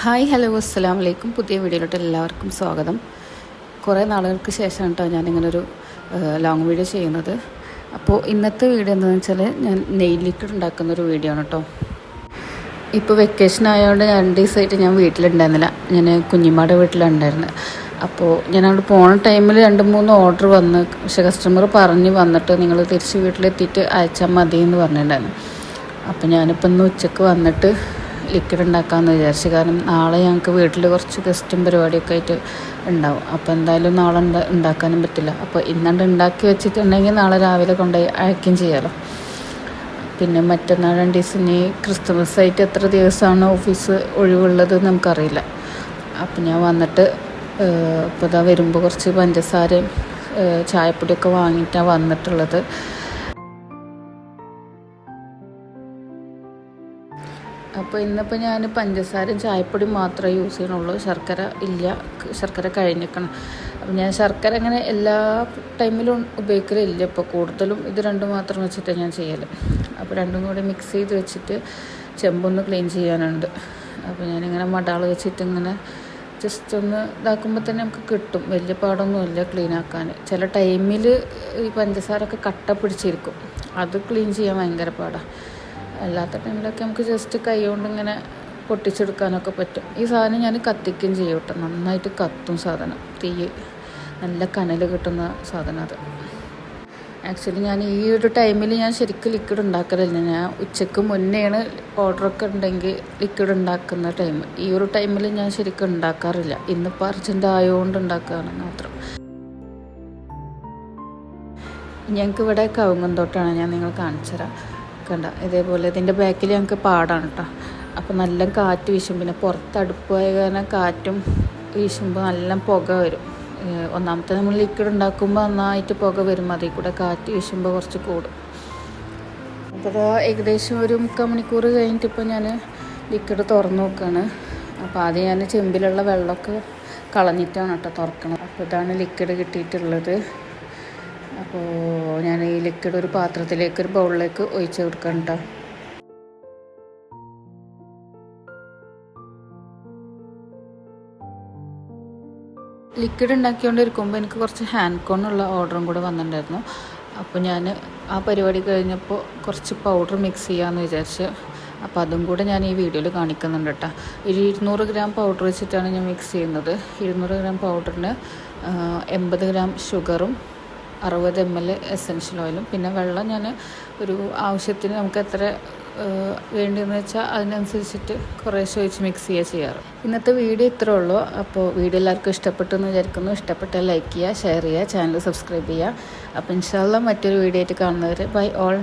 Hi hello അസ്സലാമു അലൈക്കും. പുതിയ വീഡിയോയിലോട്ട് എല്ലാവർക്കും സ്വാഗതം. കുറേ നാളുകൾക്ക് ശേഷമാണ് കേട്ടോ ഞാനിങ്ങനൊരു ലോങ് വീഡിയോ ചെയ്യുന്നത്. അപ്പോൾ ഇന്നത്തെ വീഡിയോ എന്താണെന്ന് വെച്ചാൽ ഞാൻ നെയിൽ ലിക്വിഡ് ഉണ്ടാക്കുന്നൊരു വീഡിയോ ആണ് കേട്ടോ. ഇപ്പോൾ വെക്കേഷൻ ആയതുകൊണ്ട് 2 ദിവസമായിട്ട് ഞാൻ വീട്ടിലുണ്ടായിരുന്നില്ല. ഞാൻ കുഞ്ഞിമ്മയുടെ വീട്ടിലുണ്ടായിരുന്നു. അപ്പോൾ ഞാൻ അവിടെ പോണ ടൈമിൽ 2-3 ഓർഡർ വന്ന്, പക്ഷേ കസ്റ്റമർ പറഞ്ഞ് വന്നിട്ട് നിങ്ങൾ തിരിച്ച് വീട്ടിലെത്തിയിട്ട് അയച്ചാൽ മതി എന്ന് പറഞ്ഞിട്ടുണ്ടായിരുന്നു. അപ്പോൾ ഞാനിപ്പോൾ ഇന്ന് ഉച്ചയ്ക്ക് വന്നിട്ട് ലിക്വിഡ് ഉണ്ടാക്കാമെന്ന് വിചാരിച്ചു. കാരണം നാളെ ഞങ്ങൾക്ക് വീട്ടിൽ കുറച്ച് ഗസ്റ്റും പരിപാടിയൊക്കെ ആയിട്ട് ഉണ്ടാവും. അപ്പോൾ എന്തായാലും നാളെ ഉണ്ടാക്കാനും പറ്റില്ല. അപ്പോൾ ഇന്നണ്ട് ഉണ്ടാക്കി വെച്ചിട്ടുണ്ടെങ്കിൽ നാളെ രാവിലെ കൊണ്ടുപോയി അയക്കുകയും ചെയ്യാമല്ലോ. പിന്നെ മറ്റന്നാൾ 2 ദിവസം ഇനി ക്രിസ്മസ് ആയിട്ട് എത്ര ദിവസമാണ് ഓഫീസ് ഒഴിവുള്ളത് നമുക്കറിയില്ല. അപ്പോൾ ഞാൻ വന്നിട്ട് ഇപ്പോൾ ഇതാ വരുമ്പോൾ കുറച്ച് പഞ്ചസാരയും ചായപ്പൊടിയൊക്കെ വാങ്ങിയിട്ടാണ് വന്നിട്ടുള്ളത്. അപ്പോൾ ഇന്നിപ്പോൾ ഞാൻ പഞ്ചസാരയും ചായപ്പൊടി മാത്രമേ യൂസ് ചെയ്യണുള്ളൂ. ശർക്കര ഇല്ല, ശർക്കര കഴിഞ്ഞിരിക്കണം. അപ്പോൾ ഞാൻ ശർക്കര അങ്ങനെ എല്ലാ ടൈമിലും ഉപയോഗിക്കലില്ല. ഇപ്പോൾ കൂടുതലും ഇത് രണ്ടും മാത്രം വെച്ചിട്ടാണ് ഞാൻ ചെയ്യൽ. അപ്പോൾ രണ്ടും കൂടി മിക്സ് ചെയ്ത് വെച്ചിട്ട് ചെമ്പൊന്ന് ക്ലീൻ ചെയ്യാനുണ്ട്. അപ്പോൾ ഞാനിങ്ങനെ മടാൾ വെച്ചിട്ട് ഇങ്ങനെ ജസ്റ്റ് ഒന്ന് ഇതാക്കുമ്പോൾ തന്നെ നമുക്ക് കിട്ടും. വലിയ പാടൊന്നുമില്ല ക്ലീൻ ആക്കാൻ. ചില ടൈമിൽ ഈ പഞ്ചസാരൊക്കെ കട്ട പിടിച്ചിരിക്കും, അത് ക്ലീൻ ചെയ്യാൻ ഭയങ്കര പാടാണ്. അല്ലാത്ത ടൈമിലൊക്കെ നമുക്ക് ജസ്റ്റ് കൈ കൊണ്ട് ഇങ്ങനെ പൊട്ടിച്ചെടുക്കാനൊക്കെ പറ്റും. ഈ സാധനം ഞാൻ കത്തിക്കുകയും ചെയ്യും കേട്ടോ. നന്നായിട്ട് കത്തും സാധനം, തീ നല്ല കനൽ കിട്ടുന്ന സാധനം അത്. ആക്ച്വലി ഞാൻ ഈ ഒരു ടൈമിൽ ഞാൻ ശരിക്കും ലിക്വിഡ് ഉണ്ടാക്കലില്ല. ഞാൻ ഉച്ചയ്ക്ക് മുന്നെയാണ് ഓർഡറൊക്കെ ഉണ്ടെങ്കിൽ ലിക്വിഡ് ഉണ്ടാക്കുന്ന ടൈം. ഈ ഒരു ടൈമിൽ ഞാൻ ശരിക്കും ഉണ്ടാക്കാറില്ല. ഇന്നിപ്പോൾ അർജൻറ്റ് ആയതുകൊണ്ട് ഉണ്ടാക്കുകയാണ് മാത്രം. ഞങ്ങൾക്ക് ഇവിടെ കവുങ്ങന്തോട്ടാണ്, ഞാൻ നിങ്ങൾ കാണിച്ചു തരാം. കണ്ട ഇതേപോലെ ഇതിൻ്റെ ബാക്കിൽ ഞങ്ങൾക്ക് പാടാണ് കേട്ടോ. അപ്പോൾ നല്ല കാറ്റ് വീശും. പിന്നെ പുറത്ത് അടുപ്പായ കാരണം കാറ്റും വീശുമ്പോൾ നല്ല പുക വരും. ഒന്നാമത്തെ നമ്മൾ ലിക്വിഡ് ഉണ്ടാക്കുമ്പോൾ നന്നായിട്ട് പുക വരും, അതിൽ കൂടെ കാറ്റ് വീശുമ്പോൾ കുറച്ച് കൂടും. അപ്പോൾ ഏകദേശം ഒരു 3/4 മണിക്കൂർ കഴിഞ്ഞിട്ട് ഇപ്പോൾ ഞാൻ ലിക്വിഡ് തുറന്ന് നോക്കുകയാണ്. അപ്പോൾ ആദ്യം ഞാൻ ചെമ്പിലുള്ള വെള്ളമൊക്കെ കളഞ്ഞിട്ടാണ് കേട്ടോ തുറക്കണം. അപ്പോൾ ഇതാണ് ലിക്വിഡ് കിട്ടിയിട്ടുള്ളത്. അപ്പോൾ ഞാൻ ഈ ലിക്വിഡ് ഒരു പാത്രത്തിലേക്ക്, ഒരു ബൗളിലേക്ക് ഒഴിച്ച് കൊടുക്കണം കേട്ടോ. ലിക്വിഡ് ഉണ്ടാക്കിക്കൊണ്ടിരിക്കുമ്പോൾ എനിക്ക് കുറച്ച് ഹാൻഡ് കോണുള്ള ഓർഡറും കൂടെ വന്നിട്ടുണ്ടായിരുന്നു. അപ്പോൾ ഞാൻ ആ പരിപാടി കഴിഞ്ഞപ്പോൾ കുറച്ച് പൗഡർ മിക്സ് ചെയ്യാമെന്ന് വിചാരിച്ചു. അപ്പോൾ അതും കൂടെ ഞാൻ ഈ വീഡിയോയിൽ കാണിക്കുന്നുണ്ട് കേട്ടോ. 200 ഗ്രാം പൗഡർ വെച്ചിട്ടാണ് ഞാൻ മിക്സ് ചെയ്യുന്നത്. 200 ഗ്രാം പൗഡറിന് 80 ഗ്രാം ഷുഗറും 60 ml എസൻഷ്യൽ ഓയിലും പിന്നെ വെള്ളം ഞാൻ ഒരു ആവശ്യത്തിന് നമുക്ക് എത്ര വേണ്ടിയെന്ന് വെച്ചാൽ അതിനനുസരിച്ചിട്ട് കുറേശ്ശെ ഒഴിച്ച് മിക്സ് ചെയ്യുക ചെയ്യാറ്. ഇന്നത്തെ വീഡിയോ ഇത്രേ ഉള്ളൂ. അപ്പോൾ വീഡിയോ എല്ലാവർക്കും ഇഷ്ടപ്പെട്ടു എന്ന് വിചാരിക്കുന്നു. ഇഷ്ടപ്പെട്ടാൽ ലൈക്ക് ചെയ്യുക, ഷെയർ ചെയ്യുക, ചാനൽ സബ്സ്ക്രൈബ് ചെയ്യുക. അപ്പോൾ ഇൻഷാ അല്ലാഹ് മറ്റൊരു വീഡിയോ ആയിട്ട് കാണുന്നവരെ ബൈ ഓൾ.